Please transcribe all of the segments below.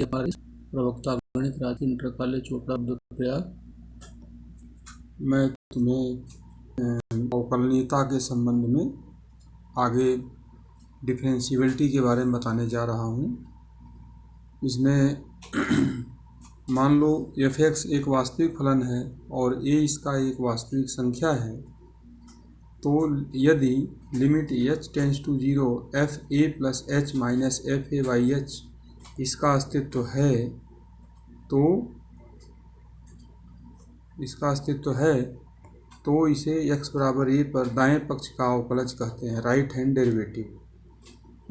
हमारे प्रवक्ता गणित राज इंटर कॉलेज चोपड़ा प्रयाग। मैं तुम्हें अवकलनीयता के संबंध में आगे डिफरेंशियबिलिटी के बारे में बताने जा रहा हूँ। इसमें मान लो f(x) एक वास्तविक फलन है और a इसका एक वास्तविक संख्या है, तो यदि limit h tends to 0 f(a + h - f(a/h) इसका अस्तित्व है तो इसे x बराबर a पर दाएं पक्ष का अवकलज कहते हैं, राइट हैंड डेरिवेटिव।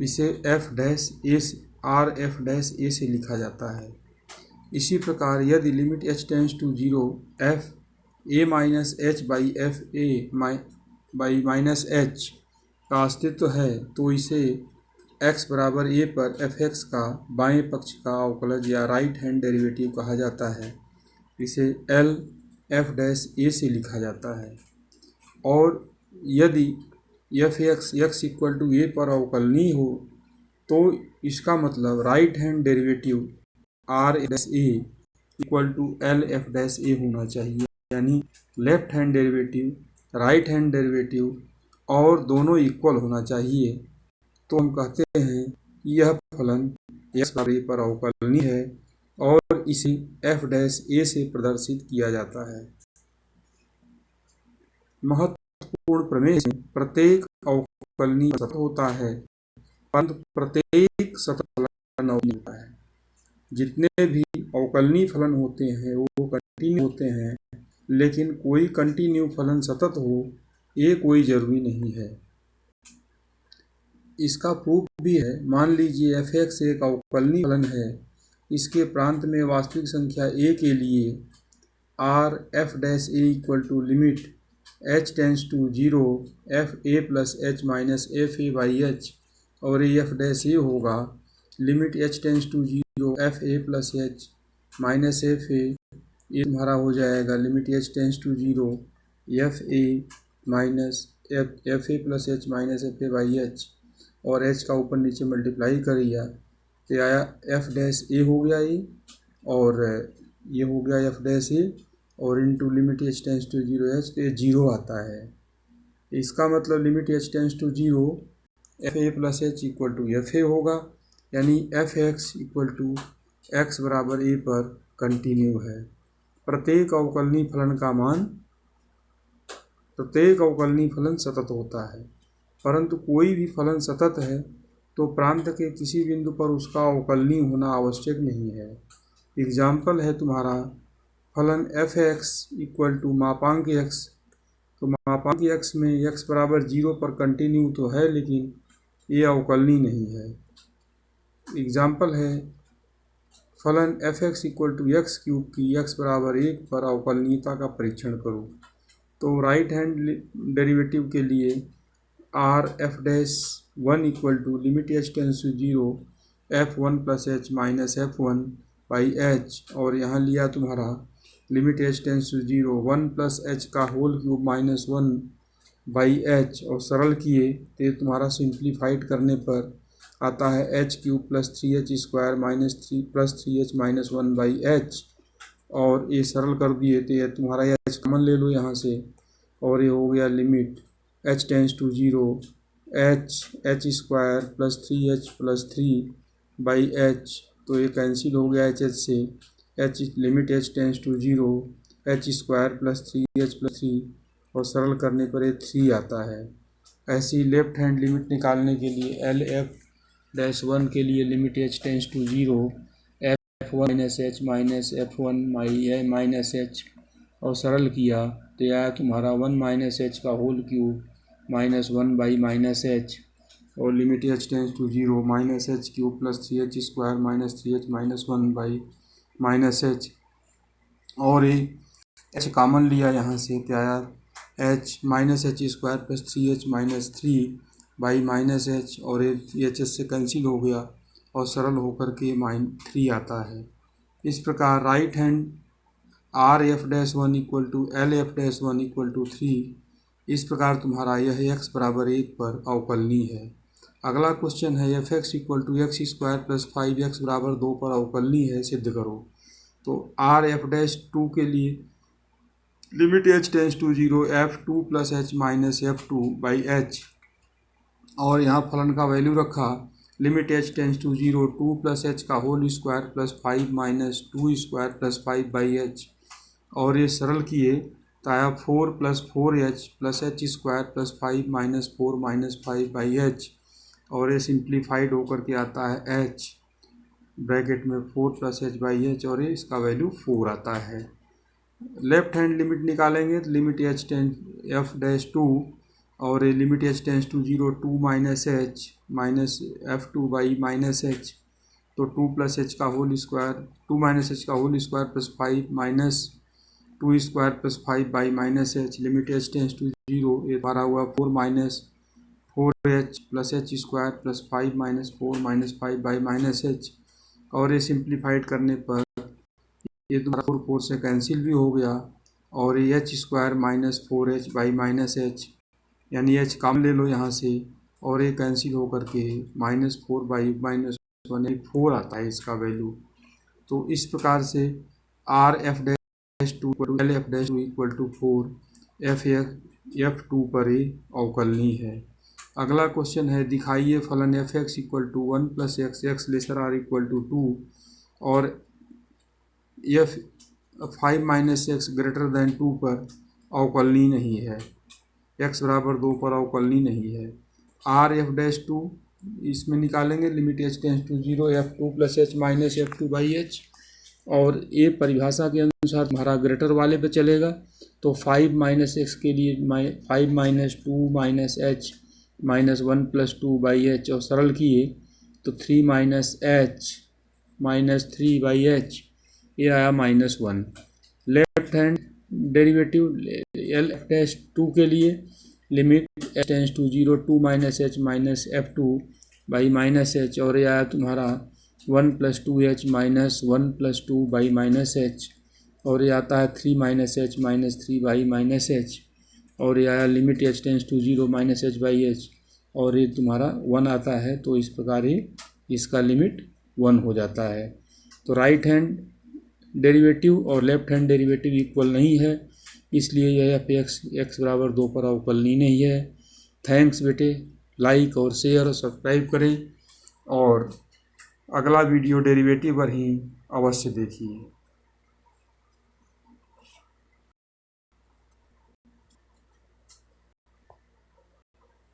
इसे Rf' से लिखा जाता है। इसी प्रकार यदि limit h tends to 0 f(a - h)(a/-h) का अस्तित्व है तो इसे x बराबर a पर f(x) का बाएं पक्ष का अवकलज या राइट हैंड डेरिवेटिव कहा जाता है। इसे Lf' से लिखा जाता है। और यदि f(x) x equal to a पर अवकलनीय हो तो इसका मतलब right hand derivative R' equal to Lf' होना चाहिए, यानी left hand derivative right hand derivative और दोनों इक्वल होना चाहिए। तो हम कहते हैं कि यह फलन x बराबर a पर अवकलनीय है और इसे f' से प्रदर्शित किया जाता है। महत्वपूर्ण प्रमेय से प्रत्येक अवकलनीय सतत होता है, परंतु प्रत्येक सतत फलन अवकलनीय होता है। जितने भी अवकलनीय फलन होते हैं वो कंटिन्यू होते हैं, लेकिन कोई कंटिन्यू फलन सतत हो ये कोई जरूरी नहीं है। इसका प्रूफ भी है। मान लीजिए f(x) एक अवकलनीय फलन है। इसके प्रांत में वास्तविक संख्या a के लिए Rf' equal to limit h tends to 0 f(a + h - f(a/h) और f' होगा limit h tends to 0 f(a + h - f(a), ये तुम्हारा हो जाएगा limit h tends to 0 f(a + h - f(a/h) और h का ऊपर नीचे मल्टीप्लाई करिए तो आया f' हो गया ये, और ये हो गया f' और into limit h tends to 0 h तो ये 0 आता है। इसका मतलब limit h tends to 0 f(a + h) equal to f(a) होगा, यानी f(x) इक्वल टू x बराबर a पर कंटिन्यू है। प्रत्येक अवकलनीय फलन सतत होता है, परंतु कोई भी फलन सतत है तो प्रांत के किसी बिंदु पर उसका अवकलनीय होना आवश्यक नहीं है। एग्जाम्पल है तुम्हारा फलन f(x) इक्वल टू मापांक x, तो मापांक x में x बराबर 0 पर कंटिन्यू तो है लेकिन ये अवकलनीय नहीं है। एग्जाम्पल है फलन f(x) इक्वल टू x³ की x बराबर 1 पर अवकलनीयता का परीक्षण करो। तो राइट हैंड डेरिवेटिव के लिए Rf'1 equal to limit h tends to 0 f(1 + h - f(1/h) और यहाँ लिया तुम्हारा limit h tends to 0 1 + h का होल क्यूब -1/h और सरल किए तो ये तुम्हारा सिंप्लीफाइड करने पर आता है h³ + 3h² -3 + 3h - 1/h और ये सरल कर दिए तो ये तुम्हारा h कॉमन ले लो यहाँ से और ये हो गया limit h tends to 0 h² + 3h + 3/h तो ये कैंसिल हो गया h से h limit h tends to 0 h² + 3h + 3 और सरल करने पर ये 3 आता है। ऐसी लेफ्ट हैंड लिमिट निकालने के लिए Lf'1 के लिए limit h tends to 0 f(1 - h - f(1/h) और सरल किया तो यह तुम्हारा 1 - h का होल क्यूब -1/-h और limit h tends to 0 -h³ + 3h² -3h - 1/-h और ये h कॉमन लिया यहाँ से तो आया h -h² + 3h - 3/-h और ये h से कैंसिल हो गया और सरल होकर के -3 आता है। इस प्रकार right hand Rf'1 equal to Lf'1 equal to 3। इस प्रकार तुम्हारा यह x बराबर 1 पर अवकलनीय है। अगला क्वेश्चन है f x equal to x square plus 5x बराबर 2 पर अवकलनीय है, सिद्ध करो। तो आर एफ डैश टू के लिए limit h tends to 0 f2 plus h minus f2 by h, और यहाँ फलन का वैल्यू रखा limit h tends to 0 2 plus h का whole square plus 5 minus 2 square plus 5 by h, और ये सरल किए तो आया 4 plus 4h plus h square plus 5 minus 4 minus 5 by h, और ये सिंप्लीफाइड होकर के आता है h ब्रैकेट में 4 प्लस एच बाई एच, और ये इसका वैल्यू 4 आता है। लेफ्ट हैंड लिमिट निकालेंगे तो limit h tends f dash two, और ये limit h tends to 0 2 minus h minus f2 by minus h, तो 2 प्लस एच का होल स्क्वायर 2 माइनस एच का whole square plus 5 minus 2 square plus 5 by minus h, limit h tends to 0 ये बारा हुआ 4 minus 4h plus h square plus 5 minus 4 minus 5 by minus h, और ये simplified करने पर ये तुम्हारा 4 4 से कैंसिल भी हो गया, और ये H square minus 4h by minus H, यानी एच कम ले लो यहाँ से, और ये कैंसिल हो करके -4 बाई -1 4 आता है इसका वैल्यू। तो इस प्रकार से R f dash two L f dash two equal to 4 f two पर ये अवकलनीय है। अगला क्वेश्चन है दिखाइए फलन f x equal to 1 plus x x lesser or equal to 2 और f 5 minus x greater than 2 पर अवकलनीय नहीं है, एक्स बराबर 2 पर अवकलनीय नहीं है। आर एफ डैश टू इसमें निकालेंगे limit h tends to 0 f2 plus h minus f2 by h, और ये परिभाषा के अनुसार तुम्हारा ग्रेटर वाले पे चलेगा। तो 5 माइनस एक्स के लिए 5 minus 2 minus h minus 1 plus 2 by h, और सरल किए तो 3 minus h minus 3 by h, ये आया -1। Left hand derivative L f dash two के लिए limit h tends to 0 2 minus h minus f2 by minus h, और ये आया तुम्हारा 1 plus 2h minus 1 plus 2 by minus h, और ये आता है 3 minus h minus 3 by minus h, और ये आया limit h tends to 0 minus h by h, और ये तुम्हारा 1 आता है। तो इस प्रकार ही इसका लिमिट 1 हो जाता है। तो राइट हैंड डेरिवेटिव और लेफ्ट हैंड डेरिवेटिव इक्वल नहीं है, इसलिए यह एफ एक्स बराबर 2 पर अवकलनीय नहीं है। थैंक्स बेटे, लाइक और शेयर और सब्सक्राइब करें, और अगला वीडियो डेरिवेटिव पर ही अवश्य देखिए।